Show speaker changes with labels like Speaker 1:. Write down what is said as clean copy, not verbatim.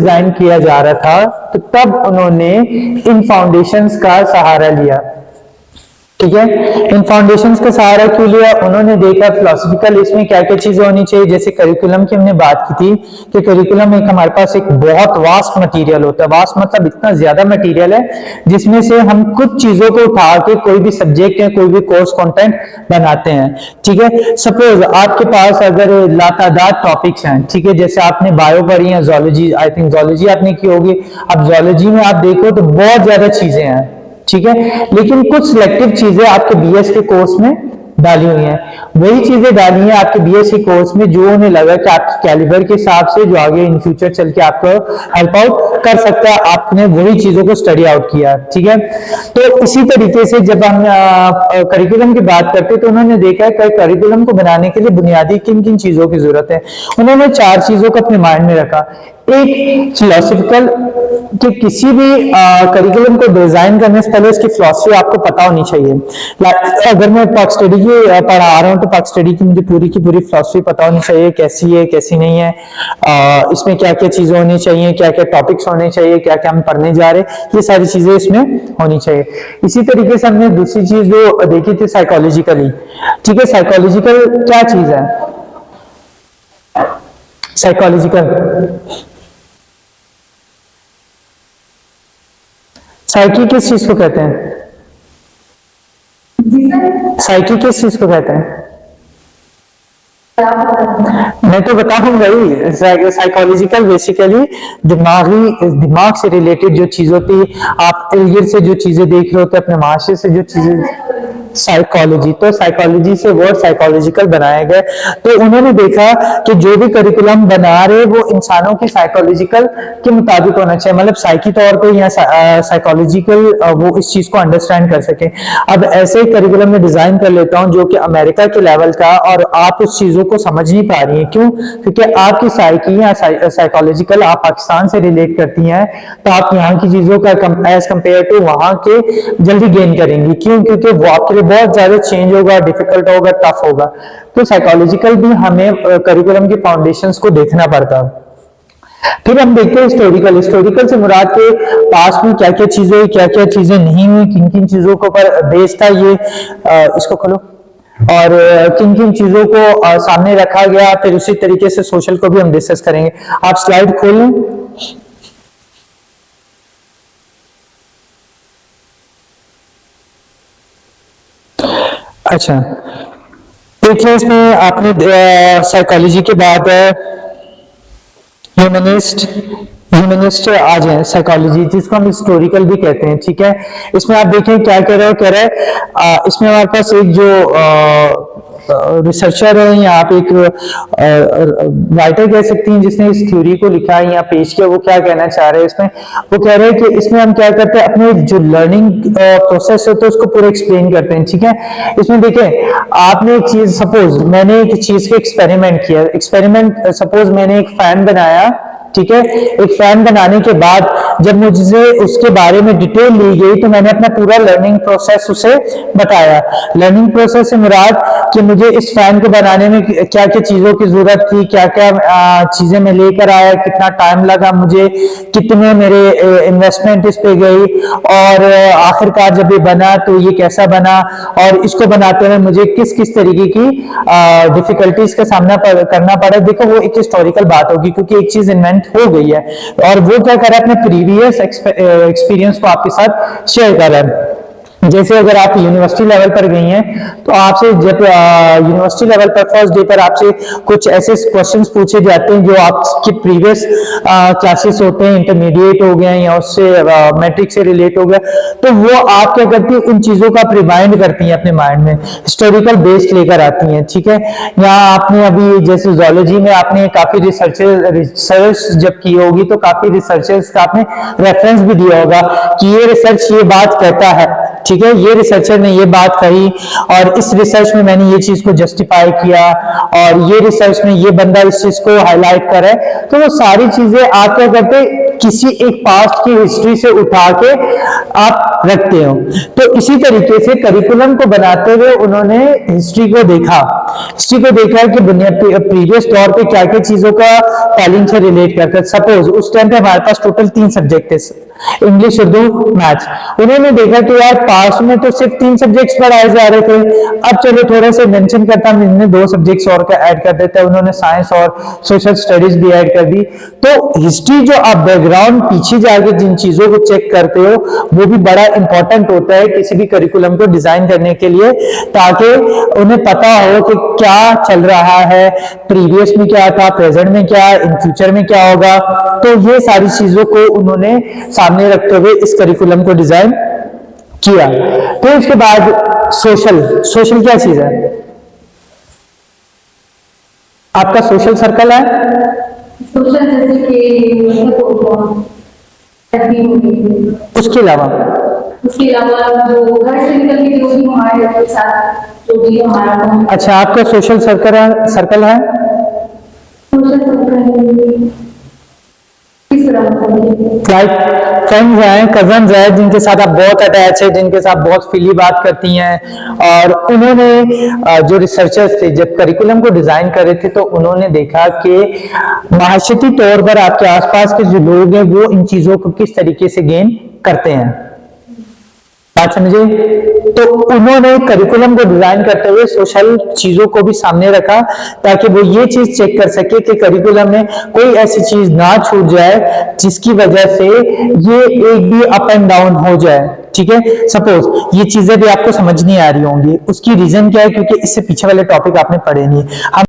Speaker 1: Design किया जा रहा था तो तब उन्होंने इन फाउंडेशंस का सहारा लिया। ठीक है, इन फाउंडेशंस का सहारा क्यों लिया? उन्होंने देखा फिलोसफिकल इसमें क्या क्या चीजें होनी चाहिए। जैसे करिकुलम की हमने बात की थी कि करिकुलम एक हमारे पास एक बहुत वास्ट मटेरियल होता है। वास्ट मतलब इतना ज्यादा मटेरियल है जिसमें से हम कुछ चीजों को उठा के कोई भी सब्जेक्ट है, कोई भी कोर्स कंटेंट बनाते हैं। ठीक है, सपोज आपके पास अगर लातादाद टॉपिक्स हैं, ठीक है, जैसे आपने बायो पढ़ी है, जोलॉजी, आई थिंक जोलॉजी आपने की होगी। अब जोलॉजी में आप देखो तो बहुत ज्यादा चीजें हैं, ठीक है, लेकिन कुछ सिलेक्टिव चीजें आपके बीएस के कोर्स में डाली हुई हैं। वही चीजें डाली हैं आपके बीएस के कोर्स में जो उन्हें लगा कि आपके कैलिबर के हिसाब से जो आगे इन फ्यूचर चल के आपको हेल्प आउट कर सकता है, आपने वही चीजों को स्टडी आउट किया। ठीक है, तो इसी तरीके से जब हम करिकुलम की बात करते हैं तो उन्होंने देखा कि करिकुलम को बनाने के लिए बुनियादी किन किन चीजों की जरूरत है। उन्होंने 4 चीजों को अपने माइंड में रखा। एक फिलोसफिकल, कि किसी भी करिकुलम को डिजाइन करने से पहले उसकी फिलॉसफी आपको पता होनी चाहिए। अगर मैं पॉक स्टडी की पढ़ा रहा हूँ तो पॉक स्टडी की मुझे पूरी की पूरी फिलॉसफी पता होनी चाहिए, कैसी है कैसी नहीं है, इसमें क्या क्या चीजें होनी चाहिए, क्या क्या टॉपिक्स होने चाहिए, क्या क्या हम पढ़ने जा रहे हैं, ये सारी चीजें इसमें होनी चाहिए। इसी तरीके से हमने दूसरी चीज जो देखी थी साइकोलॉजिकली। ठीक है, साइकोलॉजिकल क्या चीज है? साइकोलॉजिकल, साइकी किस चीज को कहते हैं? साइकी किस चीज को कहते हैं? मैं तो बताऊंगा ही। साइकोलॉजिकल बेसिकली दिमाग से रिलेटेड जो चीज होती है, आप इर्द से जो चीजें देख रहे होते हैं, अपने माशरे से जो चीजें, साइकोलॉजी। तो साइकोलॉजी से वर्ड साइकोलॉजिकल बनाया गया। तो उन्होंने देखा कि जो भी करिकुलम बना रहे वो इंसानों की साइकोलॉजिकल के मुताबिक होना चाहिए, मतलब साइकी तौर पे या साइकोलॉजिकल वो इस चीज को अंडरस्टैंड कर सके। अब ऐसे ही करिकुलम में डिजाइन कर लेता हूँ जो कि अमेरिका के लेवल का, और आप उस चीजों को समझ नहीं पा रही है। क्यों? क्योंकि आपकी साइकी या साइकोलॉजिकल आप पाकिस्तान से रिलेट करती हैं, तो आप यहाँ की चीजों का एज कंपेयर टू वहां के जल्दी गेन करेंगी। क्यों? क्योंकि वो आपके लिए बहुत ज्यादा चेंज होगा, डिफिकल्ट होगा, टफ होगा। तो साइकोलॉजिकल भी हमें करिकुलम की फाउंडेशंस को देखना पड़ता है। फिर हम देखते हैं हिस्टोरिकल। हिस्टोरिकल से मुराद के पास में क्या क्या चीजें हुई, क्या क्या चीजें नहीं हुई, किन किन चीजों को पर बेस्ड था ये, इसको खोलो, और किन किन चीजों को सामने रखा गया। फिर उसी तरीके से सोशल को भी हम डिस्कस करेंगे। आप स्लाइड खोल लें। अच्छा, देखिए इसमें आपने साइकोलॉजी के बाद ह्यूमनिस्ट आ जाए, साइकोलॉजी जिसको हम हिस्टोरिकल भी कहते हैं। ठीक है, इसमें आप देखें क्या कह रहे हो, कह रहे हैं इसमें हमारे पास एक जो रिसर्चर है या आप एक राइटर कह सकती हैं जिसने इस थ्योरी को लिखा है या पेश किया, वो क्या कहना चाह रहे हैं इसमें? वो कह रहे हैं कि इसमें हम क्या करते हैं, अपने जो लर्निंग प्रोसेस होता है उसको पूरा एक्सप्लेन करते हैं। ठीक है, इसमें देखें आपने एक चीज, सपोज मैंने एक चीज का एक्सपेरिमेंट किया, एक्सपेरिमेंट सपोज मैंने एक फैन बनाया। ठीक है, एक फैन बनाने के बाद जब मुझे उसके बारे में डिटेल ली गई तो मैंने अपना पूरा लर्निंग प्रोसेस उसे बताया। लर्निंग प्रोसेस से मुराद कि मुझे इस फैन को बनाने में क्या क्या चीजों की जरूरत थी, क्या क्या चीजें मैं लेकर आया, कितना टाइम लगा मुझे, कितने मेरे इन्वेस्टमेंट इस पे गई, और आखिरकार जब ये बना तो ये कैसा बना, और इसको बनाते हुए मुझे किस किस तरीके की डिफिकल्टीज का सामना करना पड़ा। देखो वो एक हिस्टोरिकल बात होगी क्योंकि एक चीज इन्वेंट हो गई है, और वो क्या कर रहा है, अपने प्रीवियस एक्सपीरियंस को आपके साथ शेयर कर रहा है। जैसे अगर आप यूनिवर्सिटी लेवल पर गई हैं तो आपसे जब यूनिवर्सिटी लेवल पर फर्स्ट डे पर आपसे कुछ ऐसे क्वेश्चंस पूछे जाते हैं जो आपके प्रीवियस क्लासेस होते हैं, इंटरमीडिएट हो गए या उससे मैट्रिक से रिलेट हो गया, तो वो आप क्या करती है, उन चीजों को आप रिमाइंड करती हैं अपने माइंड में, हिस्टोरिकल बेस्ड लेकर आती हैं। ठीक है, यहाँ आपने अभी जैसे जोलॉजी में आपने काफी रिसर्च जब की होगी तो काफी रिसर्चर्स का आपने रेफरेंस भी दिया होगा कि ये रिसर्च ये बात कहता है। ठीक है, ये रिसर्चर ने ये बात कही और इस रिसर्च में मैंने ये चीज को जस्टिफाई किया, और ये रिसर्च में ये बंदा इस चीज को हाईलाइट कर रहा है। तो वो सारी चीजें आप क्या करते किसी एक पास्ट की हिस्ट्री से उठा के आप रखते हो। तो इसी तरीके से करिकुलम को बनाते हुए उन्होंने हिस्ट्री को देखा कि प्रीवियस दौर पे क्या क्या चीजों का टैलेंट से रिलेट करता है। सपोज उस टाइम पे हमारे पास टोटल 3 सब्जेक्ट थे, इंग्लिश, उर्दू, मैथ्स। उन्होंने देखा कि यार पास्ट में तो सिर्फ 3 सब्जेक्ट्स पढ़ाए जा रहे थे, अब चलो थोड़ा सा मेंशन करता हूं, इन्होंने 2 सब्जेक्ट्स और का ऐड कर देता है, उन्होंने साइंस और सोशल स्टडीज भी ऐड कर दी। तो हिस्ट्री जो आप बैकग्राउंड पीछे जाके जिन चीजों को चेक करते हो वो भी बड़ा इंपॉर्टेंट होता है किसी भी करिकुलम को डिजाइन करने के लिए, ताकि उन्हें पता हो कि क्या चल रहा है, प्रीवियस में क्या था, प्रेजेंट में क्या, इन फ्यूचर में क्या होगा। तो ये सारी चीजों को उन्होंने सामने रखते हुए इस करिकुलम को डिजाइन किया। तो इसके बाद सोशल क्या चीज है? आपका सोशल सर्कल है?
Speaker 2: सोशल जैसे कि
Speaker 1: उसके अलावा
Speaker 2: जो घर से निकल के जो भी हमारे साथ जो भी हमारा।
Speaker 1: अच्छा, आपका सोशल सर्कल है?
Speaker 2: सोशल सर्कल
Speaker 1: लाइक फ्रेंड्स हैं, कजन्स हैं, जिनके साथ आप बहुत अटैच है, जिनके साथ बहुत फ्रीली बात करती हैं। और उन्होंने जो रिसर्चर्स थे जब करिकुलम को डिजाइन कर रहे थे तो उन्होंने देखा कि माशरती तौर पर आपके आसपास के जो लोग हैं वो इन चीजों को किस तरीके से गेन करते हैं। बात समझे? तो उन्होंने करिकुलम को डिजाइन करते हुए सोशल चीजों को भी सामने रखा ताकि वो ये चीज चेक कर सके कि करिकुलम में कोई ऐसी चीज ना छूट जाए जिसकी वजह से ये एक भी अप एंड डाउन हो जाए। ठीक है, सपोज ये चीजें भी आपको समझ नहीं आ रही होंगी, उसकी रीजन क्या है? क्योंकि इससे पीछे वाले टॉपिक आपने पढ़े नहीं।